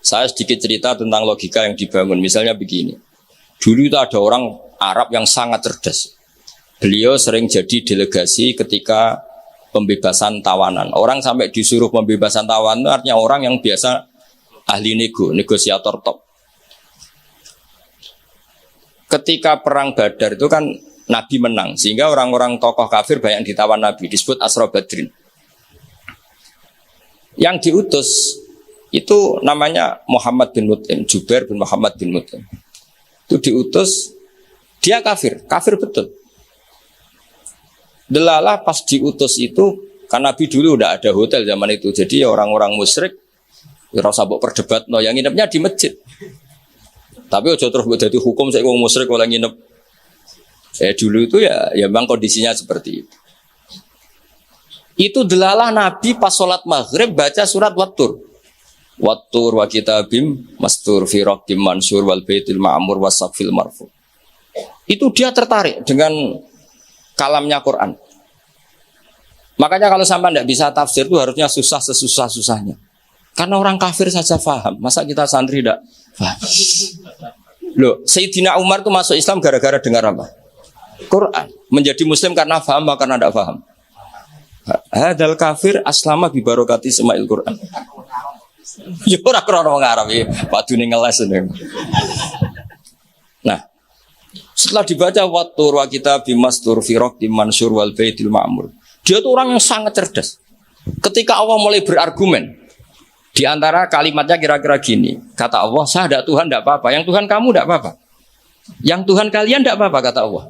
Saya sedikit cerita tentang logika yang dibangun. Misalnya begini. Dulu itu ada orang Arab yang sangat cerdas. Beliau sering jadi delegasi ketika pembebasan tawanan. Orang sampai disuruh pembebasan tawanan itu artinya orang yang biasa ahli negosiator top. Ketika perang Badar itu kan Nabi menang, sehingga orang-orang tokoh kafir banyak ditawan Nabi, disebut Asra Badrin. Yang diutus itu namanya Muhammad bin Mut'im, Jubair bin Muhammad bin Mut'im. Itu diutus, dia kafir betul. Delalah pas diutus itu, kan Nabi dulu udah ada hotel zaman itu, jadi orang-orang musyrik rasa mbok perdebat, yang nginepnya di masjid. Tapi ojo terus jadi hukum saya wong musyrik kalau nginep. Dulu itu ya memang kondisinya seperti itu. Itu delalah Nabi pas sholat maghrib baca surat Wattur. Wattur wa kitabim mastur fi raqqim mansur wal baitil ma'mur wasafil marfu. Itu dia tertarik dengan kalamnya Quran. Makanya kalau sampai tidak bisa tafsir itu harusnya susah sesusah-susahnya. Karena orang kafir saja paham. Masa kita santri tidak paham? Loh, Sayyidina Umar itu masuk Islam gara-gara dengar apa? Quran. Menjadi muslim karena paham atau karena tidak paham? Hadal kafir aslama bi barokati sema'il Quran. Ya ora krono wong Arab iki, padune ngeles ini. Nah, setelah dibaca Wattur wa kitabim mastur fi raqqim mansur wal baitil ma'mur. Dia tuh orang yang sangat cerdas. Ketika Allah mulai berargumen, di antara kalimatnya kira-kira gini, kata Allah, saya ada Tuhan tidak apa-apa, yang Tuhan kamu tidak apa-apa, yang Tuhan kalian tidak apa-apa, kata Allah.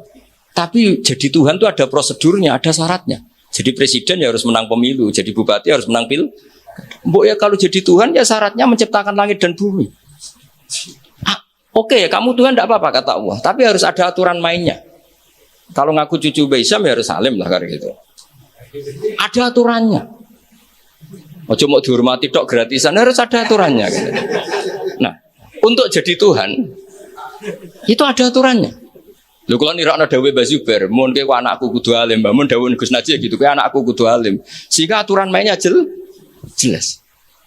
Tapi jadi Tuhan itu ada prosedurnya, ada syaratnya. Jadi presiden ya harus menang pemilu, jadi bupati harus menang pil. Mbok ya kalau jadi Tuhan ya syaratnya menciptakan langit dan bumi. Oke, kamu Tuhan tidak apa-apa, kata Allah, tapi harus ada aturan mainnya. Kalau ngaku cucu Baisam ya harus salim lah kayak gitu. Ada aturannya. Ojo mau dihormati tok gratisan, harus ada aturannya gitu. Nah, untuk jadi Tuhan itu ada aturannya. Lho kalau nirakno dawuh Mbah Zubair, mun kowe anakku kudu alim, mun dawuh Gus Najih gitu, kowe anakku kudu alim. Sehingga aturan mainnya jelas.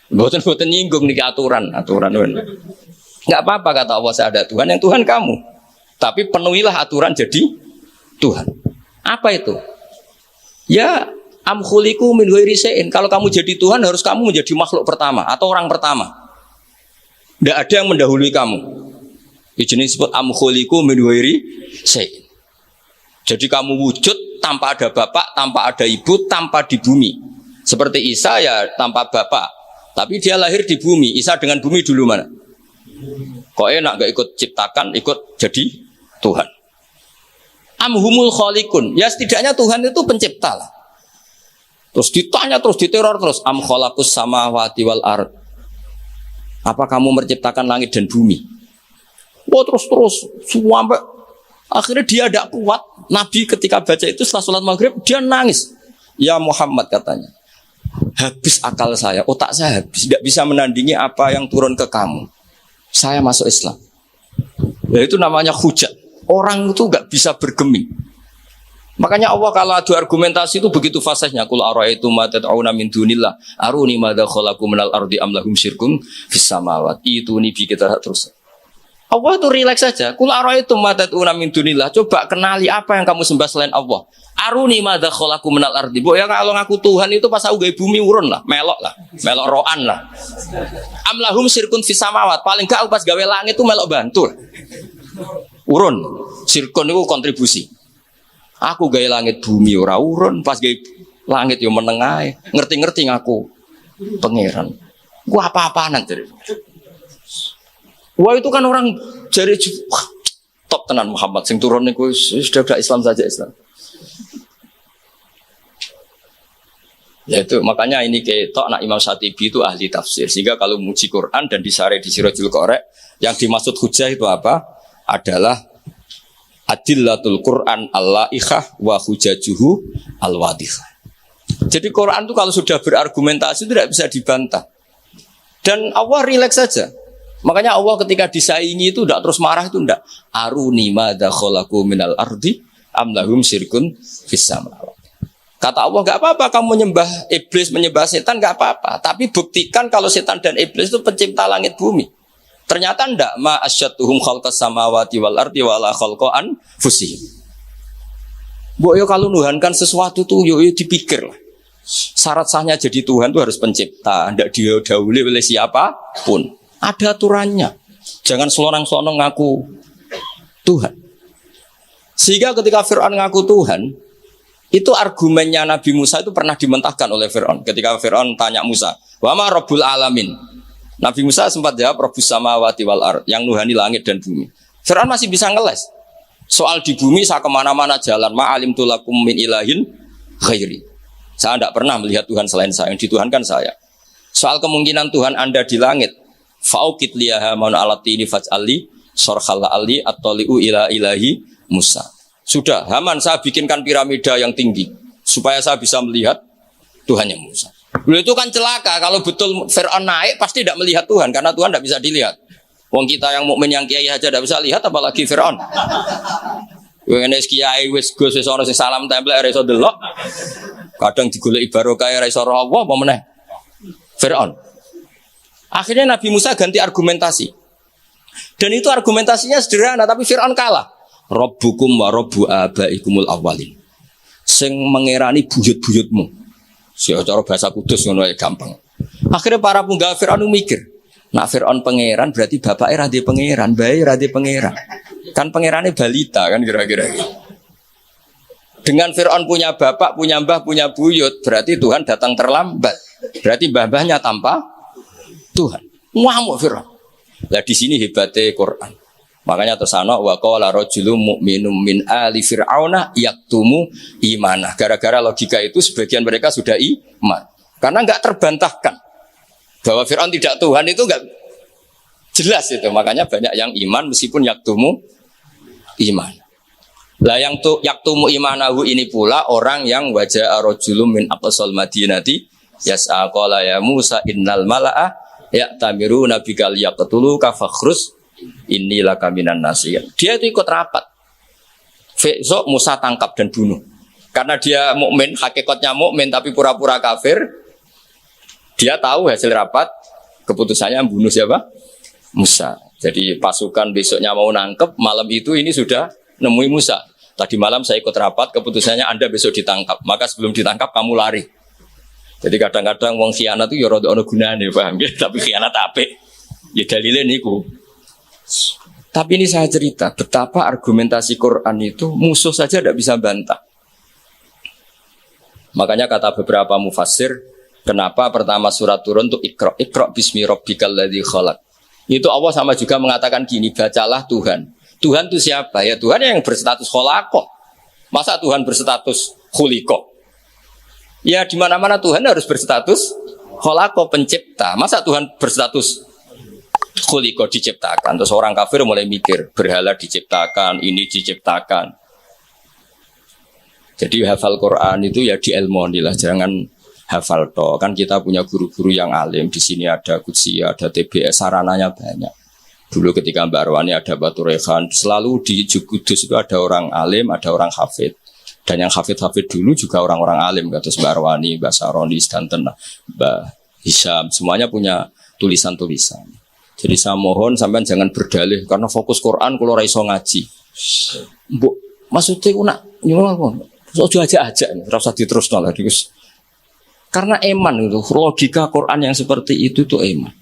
Mboten nyinggung niki aturan kan. Enggak apa-apa kata Allah, saya ada Tuhan, yang Tuhan kamu. Tapi penuhilah aturan jadi Tuhan. Apa itu? Ya am khuliqu min ghairi syai'in. Kalau kamu jadi Tuhan harus kamu menjadi makhluk pertama atau orang pertama. Tidak ada yang mendahului kamu. Ini jenis disebut am khuliqu min ghairi syai'in. Jadi kamu wujud tanpa ada bapak, tanpa ada ibu, tanpa di bumi. Seperti Isa ya tanpa bapak, tapi dia lahir di bumi. Isa dengan bumi dulu mana? Kok enak gak ikut ciptakan, ikut jadi Tuhan. Amhumul khaliqun. Ya setidaknya Tuhan itu pencipta lah. Terus ditanya terus diteror terus am khalaqus samawati wal ard. Apa kamu menciptakan langit dan bumi? Oh terus sampai akhirnya dia tidak kuat. Nabi ketika baca itu setelah sholat maghrib dia nangis. Ya Muhammad katanya, habis akal saya, otak saya habis, tidak bisa menandingi apa yang turun ke kamu. Saya masuk Islam. Ya itu namanya hujat. Orang itu nggak bisa bergeming. Makanya Allah kalau adu argumentasi itu begitu fasihnya. Qul ara'aytum ma tad'una min dunillah aruni madza khalaqu minal ardi am lahum syirkun fis samawati. Itu nih kita terus. Allah itu rileks saja. Qul ara'aytum ma tad'una min dunillah. Coba kenali apa yang kamu sembah selain Allah. Aruni madza khalaqu minal ardi. Mbok ya kalau ngaku Tuhan itu pas aku gawe bumi urun lah, melok roan lah. Am lahum syirkun fis samawati. Paling gak pas gawe langit itu melok bantu. Urun, sirkon itu kontribusi. Aku gaya langit bumi ora urun, pas gaya langit yo menengai, ngerti-ngerti ngaku pangeran. Gua apa-apaan jadi. Wah itu kan orang jari top tenan Muhammad sing turun niku sudah Islam saja Islam. Ya itu makanya ini ketok nak Imam Syatibi itu ahli tafsir. Sehingga kalau muji Quran dan disare di Sirajul Qorek, yang dimaksud hujah itu apa? Adalah adillatul Quran al-la'ikhah wa hujajuhu al-wadihah. Jadi Quran itu kalau sudah berargumentasi itu tidak bisa dibantah. Dan Allah rileks saja. Makanya Allah ketika disaingi itu tidak terus marah, itu tidak. Aruni madza khalaqu minal ardi am lahum syirkun fis samawati. Kata Allah, nggak apa-apa kamu menyembah iblis, menyembah setan, nggak apa-apa. Tapi buktikan kalau setan dan iblis itu pencipta langit bumi. Ternyata ndak ma asyadduhum khalqas samawati wal ardi wala khalqa anfusihim. Yo kalau nuhankan sesuatu tuh yo dipikir lah. Syarat sahnya jadi Tuhan itu harus pencipta, ndak didahului oleh siapapun. Ada aturannya. Jangan selonang-selonang ngaku Tuhan. Sehingga ketika Fir'aun ngaku Tuhan, itu argumennya Nabi Musa itu pernah dimentahkan oleh Fir'aun. Ketika Fir'aun tanya Musa, wa ma rabbul alamin? Nabi Musa sempat jawab, rabbus samawati wal ard, yang nuhani langit dan bumi. Fir'aun masih bisa ngeles. Soal di bumi saya kemana-mana jalan, ma'alim tulakum min ilahin ghairi. Saya tidak pernah melihat Tuhan selain saya, yang dituhankan saya. Soal kemungkinan Tuhan Anda di langit, fa'ukit liyaha man alatini faj'ali sorkhala ali at-toli'u ila ilahi Musa. Sudah, Haman saya bikinkan piramida yang tinggi supaya saya bisa melihat Tuhannya Musa. Dulu itu kan celaka kalau betul Fir'aun naik pasti tidak melihat Tuhan karena Tuhan tidak bisa dilihat. Wong kita yang mukmin yang kiai aja tidak bisa lihat apalagi Fir'aun. Wong enes kiai wis gus wis ana sing salam tempel ora iso delok. Kadang digoleki barokah ora iso roh apa meneh. Fir'aun. Akhirnya Nabi Musa ganti argumentasi. Dan itu argumentasinya sederhana tapi Fir'aun kalah. Rabbukum wa rabbu abaikumul awwalin. Sing mengerani buyut-buyutmu. Sing cara bahasa kudus ngono ae gampang. Akhirnya para punggawa Fir'aun mikir, nak Fir'aun pangeran berarti bapaknya radhe pangeran, bae radhe pangeran. Kan pangerane balita kan kira-kira gitu. Dengan Fir'aun punya bapak, punya mbah, punya buyut, berarti Tuhan datang terlambat. Berarti mbah-mbahnya tanpa Tuhan. Ngamuk Fir'aun. Lah di sini hebatnya Quran. Makanya tersana wa qala rajulun mu'minun min ali fir'auna yaktumu imanah. Gara-gara logika itu sebagian mereka sudah iman. Karena enggak terbantahkan bahwa Fir'aun tidak Tuhan itu enggak jelas itu. Makanya banyak yang iman meskipun yaktumu iman. Lah yang yaktumu imanahu ini pula orang yang wajah rajulun min aqsal madinati yas'a qala ya Musa innal mala'a ya'tamiruna bikal yaqtuluka fakhrus inilah kaminan nasiyah. Dia itu ikut rapat. Besok Musa tangkap dan bunuh. Karena dia mukmin, hakikatnya mukmin tapi pura-pura kafir. Dia tahu hasil rapat, keputusannya bunuh siapa? Musa. Jadi pasukan besoknya mau nangkep, malam itu ini sudah nemui Musa. Tadi malam saya ikut rapat, keputusannya Anda besok ditangkap. Maka sebelum ditangkap kamu lari. Jadi kadang-kadang wong khianat itu ya rada ono gunane, paham ya? Tapi khianat apik. Ya dalile niku. Tapi ini saya cerita betapa argumentasi Quran itu musuh saja tidak bisa bantah. Makanya kata beberapa mufassir, kenapa pertama surat turun untuk Iqra bismi rabbikal ladzi khalaq. Itu Allah sama juga mengatakan gini, bacalah Tuhan. Tuhan itu siapa? Ya Tuhan yang berstatus khalaqah. Masa Tuhan berstatus khuliqah? Ya di mana-mana Tuhan harus berstatus khalaqah, pencipta. Masa Tuhan berstatus khuliqah, diciptakan? Terus orang kafir mulai mikir, berhala diciptakan, ini diciptakan. Jadi hafal Quran itu ya diilmoni lah, jangan hafal toh. Kan kita punya guru-guru yang alim. Di sini ada Qudsi, ada TBS, sarananya banyak. Dulu ketika Mbak Arwani ada Batu Rehan, selalu di Kudus itu ada orang alim, ada orang hafid. Dan yang hafid-hafid dulu juga orang-orang alim, kata Mbak Arwani, Mbak Saroni, Stanton, Mbak Hisham, semuanya punya tulisan-tulisan. Jadi saya mohon sampean jangan berdalih karena fokus Quran kalau ora iso ngaji. Mbok maksudnya ku nak nyuwun ojo aja-aja ora usah diterusno lah Gus. Karena iman itu logika Quran yang seperti itu tuh iman.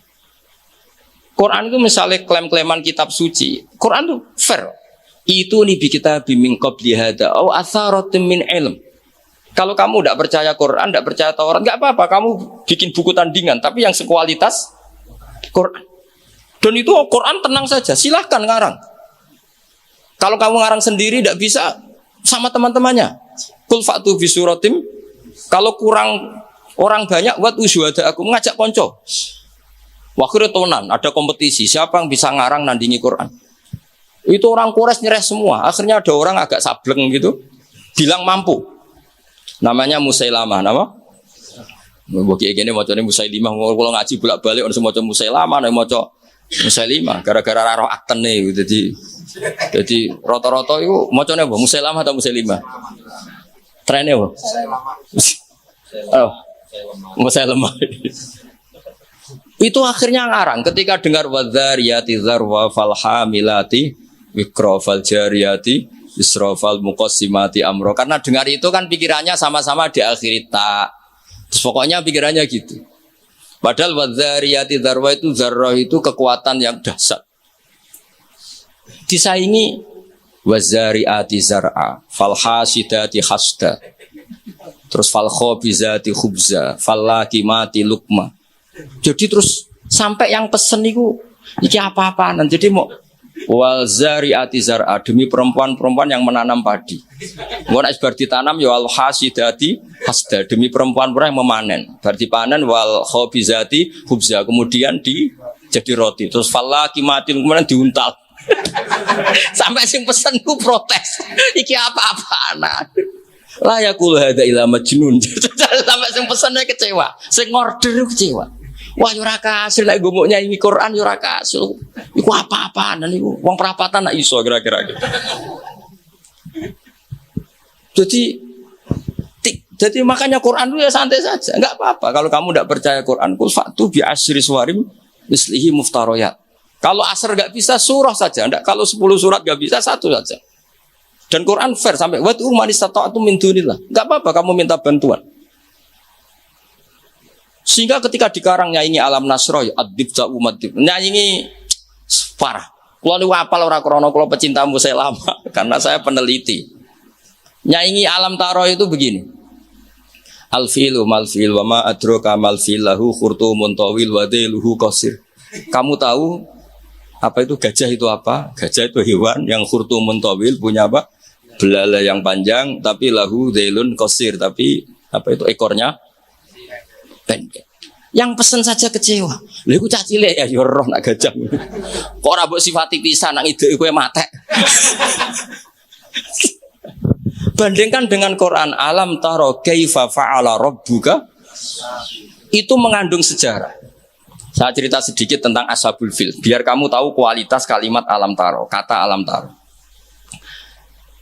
Quran itu misalnya klaim-klaiman kitab suci. Quran itu fair. Itu nih bi kita bimbing qabli hada au atharatin min ilm. Kalau kamu tidak percaya Quran, tidak percaya Taurat, enggak apa-apa, kamu bikin buku tandingan tapi yang sekualitas Quran. Dan itu Quran tenang saja, silahkan ngarang. Kalau kamu ngarang sendiri tidak bisa, sama teman-temannya. Kul fa'tu bi suratim. Kalau kurang orang banyak, buat usyuhada aku mengajak konco. Waktu tonan ada kompetisi, siapa yang bisa ngarang nandingi Quran. Itu orang Quraisy nyerah semua. Akhirnya ada orang agak sableng gitu, bilang mampu. Namanya Musailamah, nama? Bagi gini macamnya Musailimah. Kalau ngaji bolak-balik orang semua Musailamah, nama macam Musailimah. Gara-gara raro akten nih, jadi rata-rata itu macamnya apa? Musailamah atau Musailimah? Trennya apa? Oh, mau saya lemah. Itu akhirnya ngarang ketika dengar wadzariyati dzarwa fal hamilati wikra fal jariyati isra fal muqassimati amro. Karena dengar itu kan pikirannya sama-sama diakhiri ta. Terus pokoknya pikirannya gitu. Padahal wadzariyati dzarwa itu zarrah itu kekuatan yang dahsyat. Disaingi wazariati zar'a fal hasidati hasda. Terus fal khabizati khubza fal lakimati lukma. Jadi terus sampai yang pesen itu iki apa-apaan. Jadi mau wal zariati zar'a demi perempuan-perempuan yang menanam padi. Mau nek bar ditanam ya al hasidati hasda demi perempuan-perempuan yang memanen. Bar dipanen wal khabizati khubza kemudian jadi roti. Terus fal lakimati lukma diuntal. Sampai sing pesen ku protes. Iki apa-apaan. Lah ya kul hada ila majnun. Sampai sing pesene kecewa, sing order kecewa. Wah yo ora kasil nek gumuk nyanyi Quran yo ora kasil. Iku apa-apaan niku? Wong perapatan nak iso kira-kira gitu. Jadi makanya Quran itu ya santai saja, enggak apa-apa. Kalau kamu enggak percaya Quran, kul fa'tu bi asyri suwarim mislihi muftariyat. Kalau asar enggak bisa surah saja, enggak kalau 10 surat enggak bisa satu saja. Dan Quran fair sampai wa tu man istata'tu min dunillah. Enggak apa-apa kamu minta bantuan. Sehingga ketika dikarang nyanyi alam nasra ya adib za umadib. Nyanyi parah. Kula niku apal ora krana kula pecinta musik lama karena saya peneliti. Nyanyi alam taro itu begini. Al-filu mal-fil wa ma adraka mal-fil lahu khurtumun tawil wa dailuhu qasir. Kamu tahu apa itu gajah itu apa? Gajah itu hewan yang khurtumun tawil punya apa? Belalai yang panjang tapi lahu dailun qasir tapi apa itu ekornya pendek. Yang pesen saja kecewa. Lha iku cah cilik ya yo roh nak gajah. Kok ora mbok sifati pisan nang ide kowe matek. Bandingkan dengan Quran alam taro kaifa fa'ala rabbuka itu mengandung sejarah. Saya cerita sedikit tentang Ashabul Fil biar kamu tahu kualitas kalimat alam taro, kata alam taro.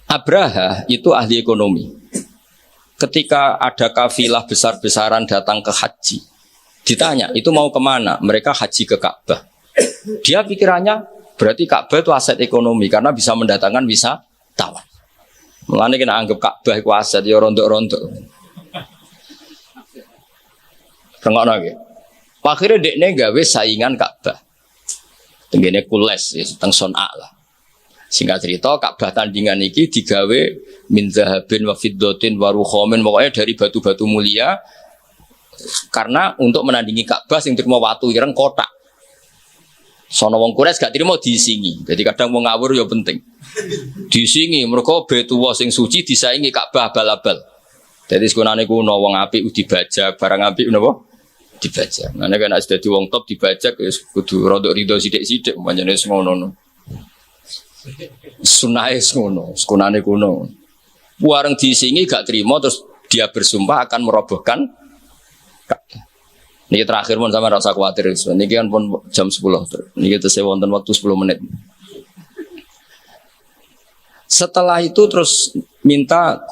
Abraha itu ahli ekonomi. Ketika ada kafilah besar-besaran datang ke haji, ditanya itu mau kemana? Mereka haji ke Ka'bah. Dia pikirannya berarti Ka'bah itu aset ekonomi karena bisa mendatangkan wisatawan. Mulane kena anggap Ka'bah iku aset ya rontok-rontok. Rengokno iki. Akhire dekne gawe saingan Ka'bah. Tenggene Kules ya teng Son'a lah. Singkat cerita Ka'bah tandingan iki digawe min zahabin wa fiddatin wa rukhamin pokoknya dari batu-batu mulia karena untuk menandingi Ka'bah sing terima watu ireng kotak. Sono wong Quraisy gak trimo diisingi. Jadi kadang wong ngawur ya penting. Diisingi mergo betuwa sing suci disaingi Ka'bah abal-abal. Jadi sekunane kuno wong apik dibajak, barang apik napa? Dibajak. Ngene kan nek dadi wong top dibajak ya kudu rada rido sithik-sithik pancene ngono. Sunahe ngono, sekunane kuno. Wareng diisingi gak trimo terus dia bersumpah akan merobohkan Ka'bah. Niki terakhir pun sama rasa khawatir. Niki kan pun jam 10. Niki tesih wonten waktu 10 menit. Setelah itu terus minta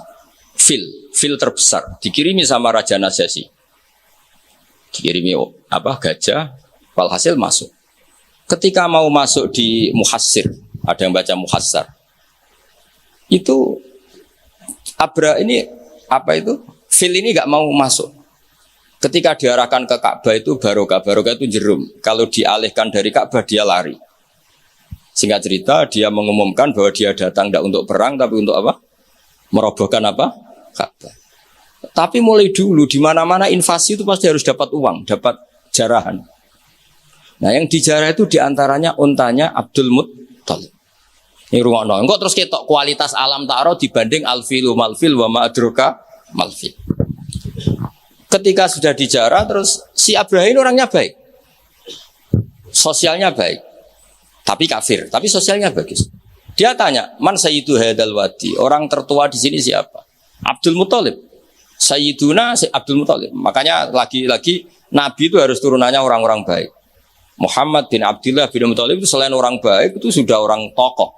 fil terbesar dikirimi sama Raja Najasyi. Dikirimi apa gajah, walhasil masuk. Ketika mau masuk di Muhassir, ada yang baca Muhassar. Itu Abra ini apa itu? Fil ini enggak mau masuk. Ketika diarahkan ke Ka'bah itu barokah itu jerum. Kalau dialihkan dari Ka'bah dia lari. Singkat cerita dia mengumumkan bahwa dia datang tidak untuk perang tapi untuk apa? Merobohkan apa? Ka'bah. Tapi mulai dulu di mana-mana invasi itu pasti harus dapat uang, dapat jarahan. Nah yang dijarah itu diantaranya untanya Abdul Muttalib. Ini rungokno. Engko terus ketok kualitas alam taro dibanding alfilu malfil wa ma'adroka malfil. Ketika sudah dijarah terus si Abraham orangnya baik. Sosialnya baik. Tapi kafir, tapi sosialnya bagus. Dia tanya, "Man sayyidu hadzal wadi?" Orang tertua di sini siapa? Abdul Muttalib. Sayyiduna Abdul Muttalib. Makanya lagi-lagi Nabi itu harus turunannya orang-orang baik. Muhammad bin Abdullah bin Muttalib itu selain orang baik itu sudah orang tokoh.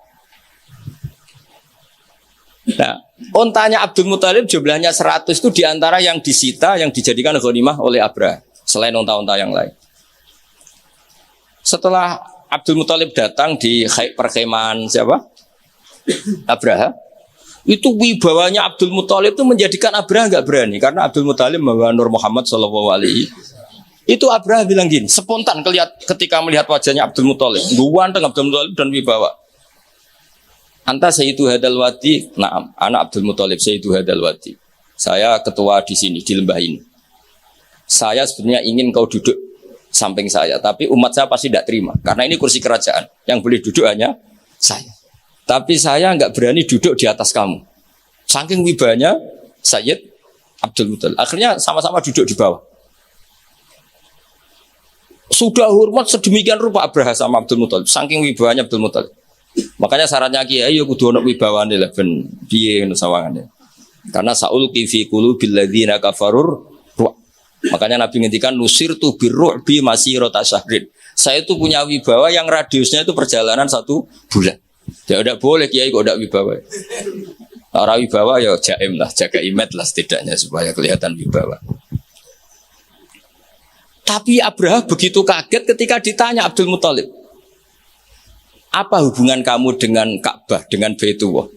Nah, ontanya Abdul Muthalib jumlahnya 100 itu diantara yang disita, yang dijadikan ghanimah oleh Abraha. Selain onta-onta yang lain. Setelah Abdul Muthalib datang di perkemahan siapa? Abraha. Itu wibawanya Abdul Muthalib itu menjadikan Abraha nggak berani. Karena Abdul Muthalib membawa Nur Muhammad SAW. Itu Abraha bilang gini, spontan ketika melihat wajahnya Abdul Muthalib. Ganteng Abdul Muthalib dan wibawa. Anta Sayyidu Hadal Wadi, naam, anak Abdul Muthalib Sayyidu Hadal Wadi. Saya ketua di sini, di lembah ini. Saya sebenarnya ingin kau duduk samping saya, tapi umat saya pasti tidak terima. Karena ini kursi kerajaan, yang boleh duduk hanya saya. Tapi saya nggak berani duduk di atas kamu. Saking wibanya Sayyid Abdul Muthalib. Akhirnya sama-sama duduk di bawah. Sudah hormat sedemikian rupa Abraha sama Abdul Muthalib. Saking wibawanya Abdul Muthalib. Makanya syaratnya kiai yo kudu ono wibawane lah ben piye ngono sawangane. Karena saul fi qulubil ladzina kafarur ruh. Makanya Nabi ngendikan nusirtu birru'bi masirata syahrin. Saya itu punya wibawa yang radiusnya itu perjalanan 1 bulan. Ya udah boleh kiai kok ndak wibawa. Ora wibawa ya jaim lah, jaga imet lah setidaknya supaya kelihatan wibawa. Tapi Abraha begitu kaget ketika ditanya Abdul Muthalib, apa hubungan kamu dengan Ka'bah, dengan Baitullah?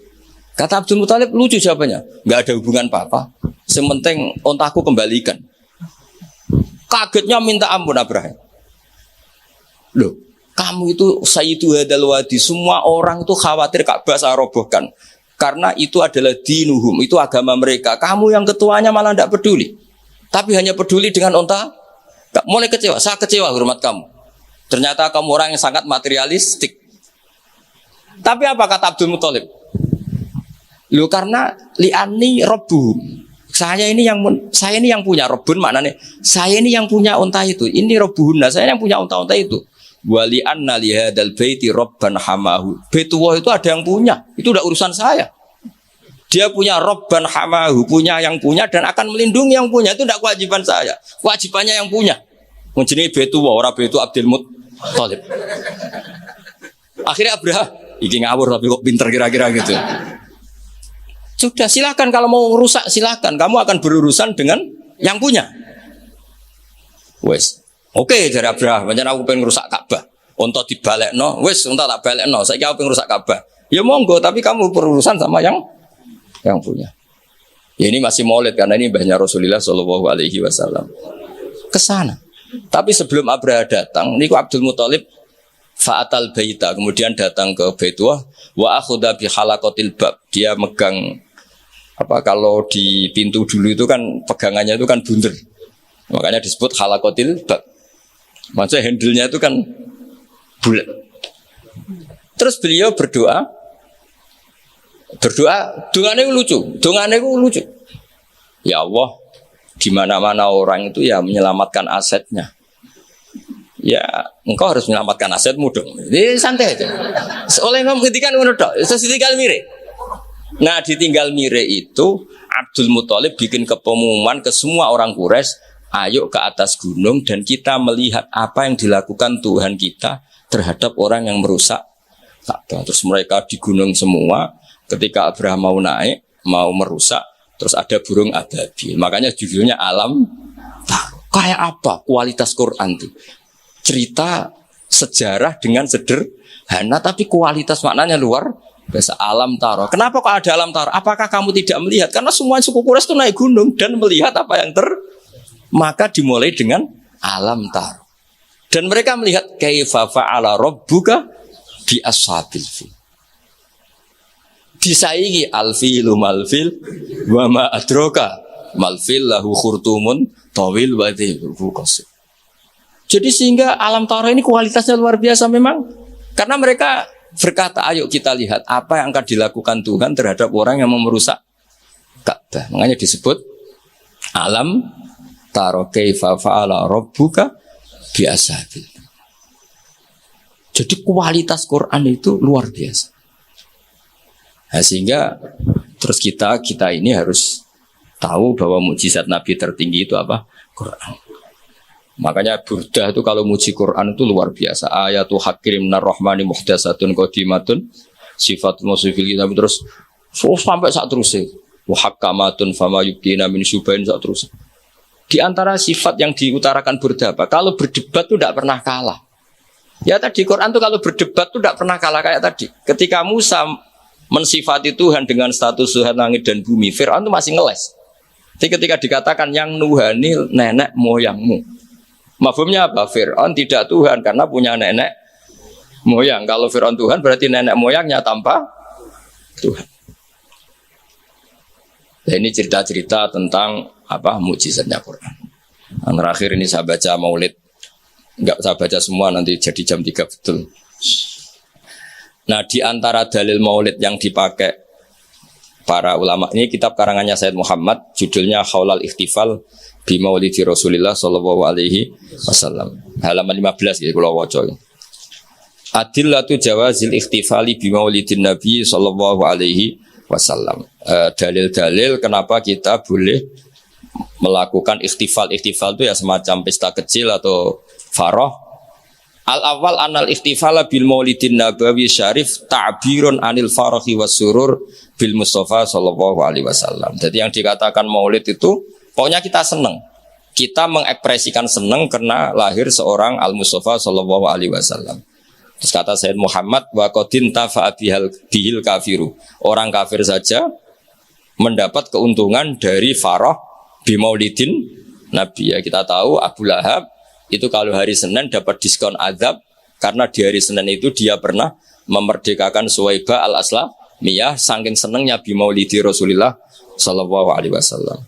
Kata Abdul Muthalib, lucu jawabannya, nggak ada hubungan apa-apa. Sementing ontaku kembalikan. Kagetnya minta ampun Abraha. Loh, kamu itu Sayyidu Hadal Wadi, semua orang itu khawatir Ka'bah saya robohkan. Karena itu adalah dinuhum, itu agama mereka. Kamu yang ketuanya malah tidak peduli. Tapi hanya peduli dengan onta. Mulai kecewa, saya kecewa hormat kamu. Ternyata kamu orang yang sangat materialistik. Tapi apa kata Abdul Muthalib? Loh karena li'ani robbuhum. Saya ini yang punya robun maknanya. Saya ini yang punya unta itu. Ini robbuhunna, saya yang punya unta-unta itu. Wali anna lihadal baiti robban hamahu. Baitullah itu ada yang punya. Itu udah urusan saya. Dia punya robban hamahu, punya yang punya dan akan melindungi yang punya. Itu tidak kewajiban saya. Kewajibannya yang punya. Menjadi Baitullah, orang Baitu Abdul Muthalib. Akhirnya Abraha, iki ngawur tapi kok pinter kira-kira gitu. Sudah silakan kalau mau rusak silakan. Kamu akan berurusan dengan yang punya. Wes, oke dari Abraha. Macam aku pengen rusak Ka'bah. Untuk dibalekno, wes untuk tak balekno. Saya pengen rusak Ka'bah. Ya monggo, tapi kamu berurusan sama yang punya. Ya ini masih maulid karena ini mbahnya Rasulullah Shallallahu Alaihi Wasallam. Kesana. Tapi sebelum Abraha datang, niku Abdul Muthalib fa'atal baita, kemudian datang ke Baitullah wa akhudha bi halaqatil bab. Dia megang apa kalau di pintu dulu itu kan pegangannya itu kan bunder. Makanya disebut halaqatil bab. Maksudnya handle-nya itu kan bulat. Terus beliau berdoa, dongane itu lucu. Ya Allah, di mana-mana orang itu ya menyelamatkan asetnya. Ya, engkau harus menyelamatkan asetmu dong. Ini santai aja. Oleh engkau menghentikan menurut setinggal mire. Nah, ditinggal mire itu Abdul Muthalib bikin pengumuman ke semua orang Quraisy, ayo ke atas gunung dan kita melihat apa yang dilakukan Tuhan kita terhadap orang yang merusak Ka'bah. Terus mereka di gunung semua. Ketika Abraham mau naik, mau merusak, terus ada burung ababil. Makanya judulnya Alam Taro. Kayak apa kualitas Quran itu? Cerita sejarah dengan sederhana, tapi kualitas maknanya luar biasa. Alam Taro. Kenapa kok ada Alam Taro? Apakah kamu tidak melihat? Karena semua suku Quraisy itu naik gunung dan melihat apa yang maka dimulai dengan Alam Taro. Dan mereka melihat kaifa fa'ala rabbuka bi ashabil fil. Disaingi alfilu malfil wa ma adroka malfil lahu khurtumun tawil wa dhibhu qasir. Jadi sehingga Alam Taro ini kualitasnya luar biasa memang. Karena mereka berkata, ayo kita lihat apa yang akan dilakukan Tuhan terhadap orang yang mau merusak Ka'bah. Makanya disebut Alam Taro kaifa fa'ala rabbuka bi ashabil. Jadi kualitas Quran itu luar biasa. Nah, sehingga terus kita ini harus tahu bahwa mukjizat Nabi tertinggi itu apa? Quran. Makanya Burdah itu kalau muji Quran itu luar biasa. Ayatu hakirim minar rahmani muhdatsatun qadimatun sifatul musifil kitab. Terus So sampai saat terus wa hakamatun fama yubkina min syubain saat terus. Di antara sifat yang diutarakan Burda apa? Kalau berdebat itu tidak pernah kalah. Ya tadi Quran tuh kalau berdebat tuh tidak pernah kalah kayak tadi. Ketika Musa mensifati Tuhan dengan status Tuhan langit dan bumi, Fir'aun tuh masih ngeles. Jadi ketika dikatakan yang nuhani nenek moyangmu, mafhumnya apa? Fir'aun tidak Tuhan karena punya nenek moyang. Kalau Fir'aun Tuhan berarti nenek moyangnya tanpa Tuhan. Nah, ini cerita-cerita tentang apa mukjizatnya Quran. Yang terakhir ini saya baca Maulid. Enggak saya baca semua nanti jadi jam 3 betul. Nah, di antara dalil Maulid yang dipakai para ulama ini kitab karangannya Sayyid Muhammad, judulnya Haulal Ikhtifal bi Maulidi Rasulillah sallallahu alaihi wasallam. Halaman 15 gitu kula waca. Adillatu jawazil ikhtifali bi Maulidin Nabi sallallahu alaihi wasallam. Dalil-dalil kenapa kita boleh melakukan ikhtifal. Ikhtifal itu ya semacam pesta kecil atau faroh. Al-awwal anal ikhtifala bil maulidin nabawi syarif ta'birun anil farahi was surur bil Mustafa sallallahu alaihi wasallam. Jadi yang dikatakan maulid itu pokoknya kita senang. Kita mengekspresikan senang karena lahir seorang al-Mustafa sallallahu alaihi wasallam. Terus kata Sayyid Muhammad wa qadin tafa'a bihil kafiru. Orang kafir saja mendapat keuntungan dari farah bi maulidin Nabi. Ya kita tahu Abu Lahab itu kalau hari Senin dapat diskon azab karena di hari Senin itu dia pernah memerdekakan Suwaibah al-Aslamiyah saking senengnya bi maulidi Rasulillah sallallahu alaihi wasallam.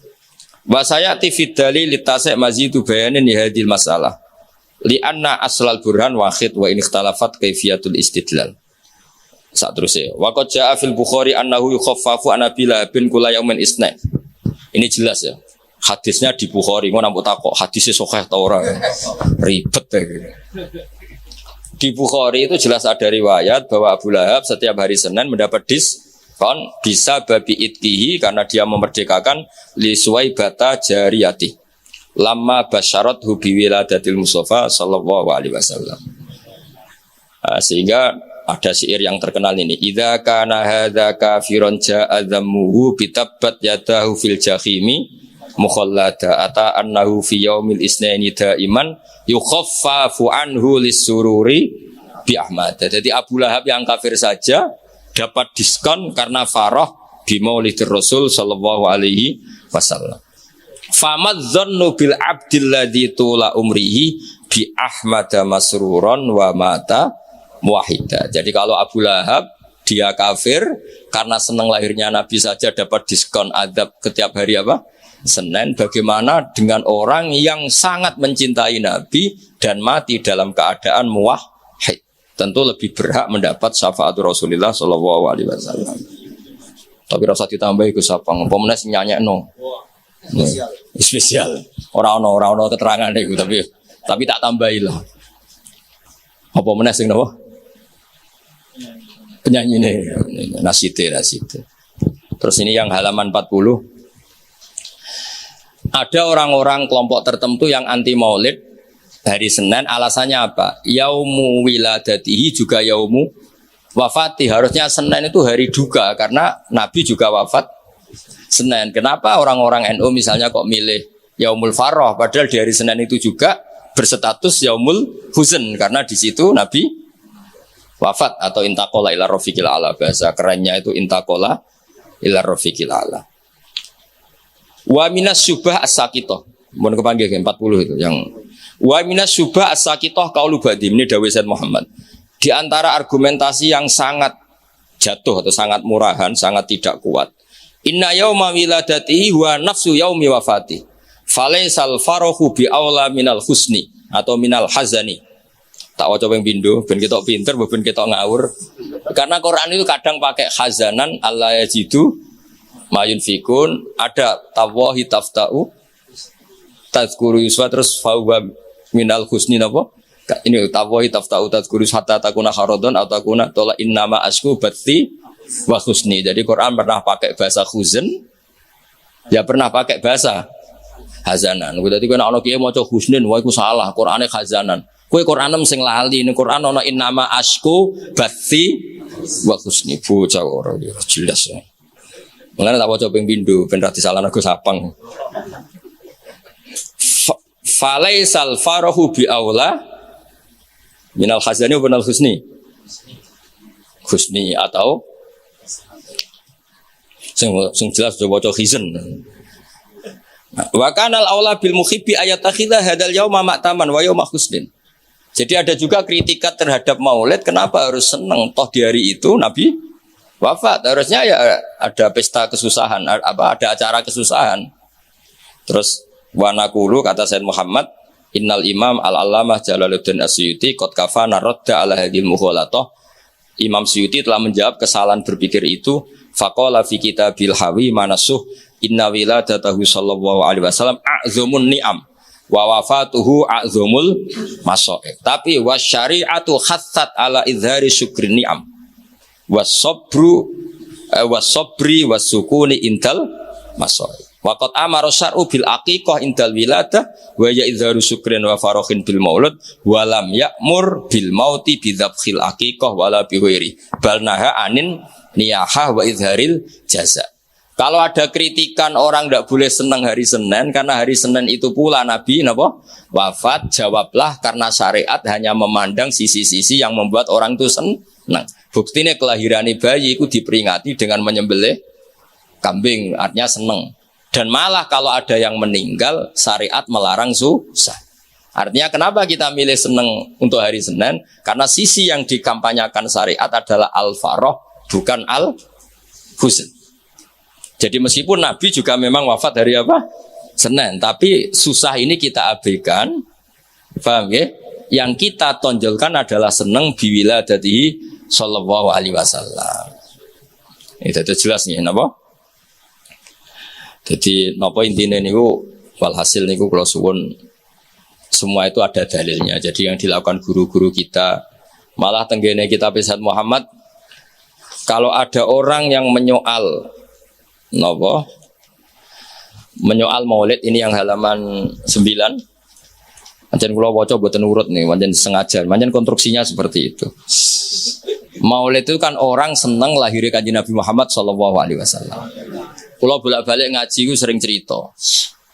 Wa sayati fi dalil litasai mazidu bayanin hadil masalah. Li anna aslal burhan wahid wa in ikhtalafat kaifiyatul istidlal. Saat terusnya wa qad jaa fil Bukhari annahu yukhaffafu an Abila bin kula yaumin isna. Ini jelas ya. Hadisnya di Bukhari, ngono mbok takok hadisnya sahih ta ora. Ribet ya. Di Bukhari itu jelas ada riwayat bahwa Abu Lahab setiap hari Senin mendapat diskon bisa babi itkihi karena dia memerdekakan li Suwaibata jariyati. Lama basyarat hubi wiladatil Mustafa sallallahu alaihi wasallam. Sehingga ada syair yang terkenal ini. Idza kana hadza kafiron ja'a dhammuhu bitabbat yadahu fil jahimi mukhallada ata annahu fi yaumil isnaini daiman yukhaffafu anhu lisururi bi Ahmad. Jadi Abu Lahab yang kafir saja dapat diskon karena farah di Maulidir Rasul sallallahu alaihi wasallam. Famadzannu bil abdil ladzi tula umrihi bi Ahmad masruron wa mata muwahhida. Jadi kalau Abu Lahab dia kafir karena senang lahirnya Nabi saja dapat diskon azab setiap hari apa? Senin. Bagaimana dengan orang yang sangat mencintai Nabi dan mati dalam keadaan muwahhid? Tentu lebih berhak mendapat syafaat Rasulullah sallallahu alaihi wasallam. Tapi rasa ditambahi Gus Sapang, apa meneh sing nyanyekno. Spesial. Ora ono keterangan iku tapi tak tambahilah. Apa meneh sing napa? Penyanyi ini nasite. Terus ini yang halaman 40. Ada orang-orang kelompok tertentu yang anti maulid hari Senin, alasannya apa? Yaumu wiladatihi juga yaumu wafati. Harusnya Senin itu hari duka karena Nabi juga wafat Senin. Kenapa orang-orang NU misalnya kok milih yaumul farah padahal di hari Senin itu juga berstatus yaumul huzn karena di situ Nabi wafat atau intakola ila rafiqil ala. Bahasa kerennya itu intakola ila rafiqil ala. Wa minas syubah as-sakitoh. Mohon kepanggil 40 itu yang wa minas syubah as-sakitoh qaulu badi ini dawuh Sayyid Muhammad. Di antara argumentasi yang sangat jatuh atau sangat murahan, sangat tidak kuat. Inna yauma wiladatihi wa nafsu yaumi wafati. Falaisal farahu bi aula minal husni atau minal hazani. Tak waca ping pindho ben ketok pinter ben ketok ngawur. Karena Quran itu kadang pakai hazanan Allah yajidu mayun fikun, ada tawahi tafta'u tazkuru yuswa terus fahuwa minal husni napa? Ini tawahi tafta'u tazkuru hatta takuna kharadon atau takuna tola innama asku bathi wa husni. Jadi Quran pernah pakai bahasa huzn, ya pernah pakai bahasa hazanan. Berarti kena ana kiye maca husnin, wah iku salah, Qurane hazanan. Kowe Quranem sing lali, ning Quran ana innama asku bathi wa husni. Bocah ora jelas ya. Mulane tak waca ping pindho ben ra disalahno Gus Sapang. Falaisal farahu bi aula minal khazani wa minal husni. Husni atau sing jelas waca khizan. Wa kanal aula bil muhibbi ayatakhidha hadal yauma ma'taman wa yauma husnin. Jadi ada juga kritikat terhadap Maulid, kenapa harus senang toh di hari itu Nabi wafat, harusnya ya ada pesta kesusahan, ada acara kesusahan. Terus wa naqulu kata Sayyid Muhammad, innal imam al-allamah Jalaluddin Asyuti qad kafana radda ala hadhil mughalatah. Imam Suyuti telah menjawab kesalahan berpikir itu. Faqala fi kitabil hawi manasuh inna wiladatahu sallallahu alaihi wasallam a'zumun ni'am wa wafatuhu a'zumul masaib. Tapi wasyari'atu khassat ala izhari syukri ni'am wasabri wasukuni intal masaib. Waqad amara syar'u bil aqiqah indal wiladah wa ya izharu syukrin wa farahin bil maulud wa lam ya'mur bil mauti bi dzabhil aqiqah wala bi ghairi bal naha anin niyahah wa izharil jaza. Kalau ada kritikan orang tidak boleh senang hari Senin karena hari Senin itu pula Nabi wafat, jawablah karena syariat hanya memandang sisi-sisi yang membuat orang itu senang. Buktinya kelahiran bayi itu diperingati dengan menyembelih kambing, artinya senang. Dan malah kalau ada yang meninggal, syariat melarang susah. Artinya kenapa kita milih senang untuk hari Senin? Karena sisi yang dikampanyakan syariat adalah al-farah, bukan al-huzn. Jadi meskipun Nabi juga memang wafat hari apa? Senin. Tapi susah ini kita abaikan. Paham ya? Yang kita tonjolkan adalah senang biwiladatihi sallallahu alaihi wasallam. Itu jelas nih, kenapa? Jadi napa intine niku walhasil niku kula suwun semua itu ada dalilnya. Jadi yang dilakukan guru-guru kita, malah tenggene kitab Sayyid Muhammad, kalau ada orang yang menyoal napa? Menyoal Maulid ini yang halaman 9. Pancen kula waca mboten urut nih, pancen sengaja, pancen konstruksinya seperti itu. Maulid itu kan orang senang lahirnya Kanjeng Nabi Muhammad sallallahu alaihi wasallam. Kalau bolak-balik ngaji ku sering cerita,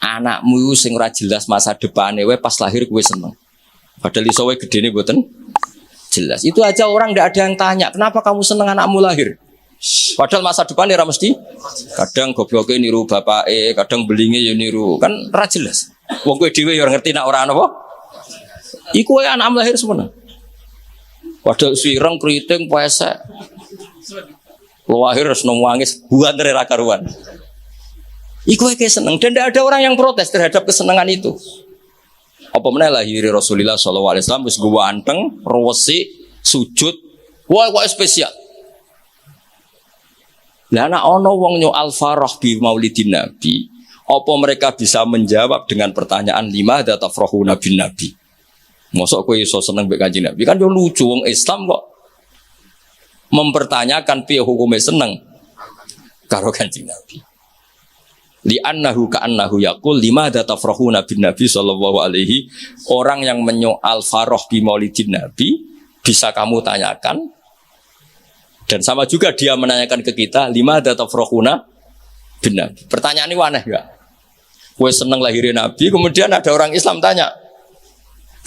anakmu sing ora jelas masa depane wae pas lahir kowe seneng. Padahal iso wae gedene mboten jelas. Itu aja orang ndak ada yang tanya, "Kenapa kamu seneng anakmu lahir?" Padahal masa depannya ora mesti. Kadang gobloke niru bapake, kadang belinge ya niru. Kan ora jelas. Wong kowe dhewe ya ora ngerti nek ora apa. Iku wae anakmu lahir semana. Padahal sireng kriting pesek. Lahir seneng wangis buan ra karuan. Iku kayak seneng dan tidak ada orang yang protes terhadap kesenangan itu. Apa meneh lahir Rasulullah sallallahu alaihi wasallam wis nggo anteng, rewesi, sujud. Wah, kok spesial. Lah ana ana wong nyoal farah bi maulidin nabi, apa mereka bisa menjawab dengan pertanyaan lima tafrahu nabi nabi. Mosok kowe iso seneng mbek Kanjeng Nabi? Kan yo lucu wong Islam kok mempertanyakan piye hukume seneng karo Kanjeng Nabi. Li'annahu ka'annahu yaqul limadza tafrahuna bin Nabi sallallahu alaihi. Orang yang menyoal farah bi maulidin Nabi bisa kamu tanyakan. Dan sama juga dia menanyakan ke kita limadza tafrahuna bin Nabi. Pertanyaan ini aneh enggak? Kowe seneng lahirin Nabi, kemudian ada orang Islam tanya,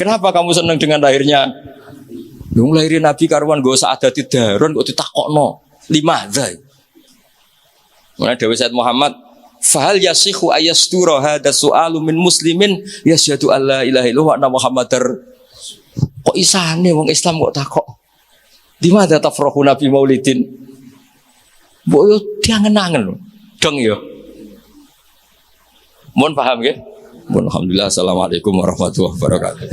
"Kenapa kamu seneng dengan lahirnya?" Lu lahirin Nabi karuan go saadati darun kok ditakokno. Limadza? Mulai Dewi Sayyid Muhammad, fahal yasihu ayastura hadha su'alu min muslimin yasyhadu alla ilaha illallah wa anna muhammadar. Kok isane wong Islam kok takok di mana tafrahu nabi maulidin? Mbok yo diangen-angen lho. Dong yo. Mohon paham nggih? Mohon alhamdulillah. Assalamualaikum warahmatullahi wabarakatuh.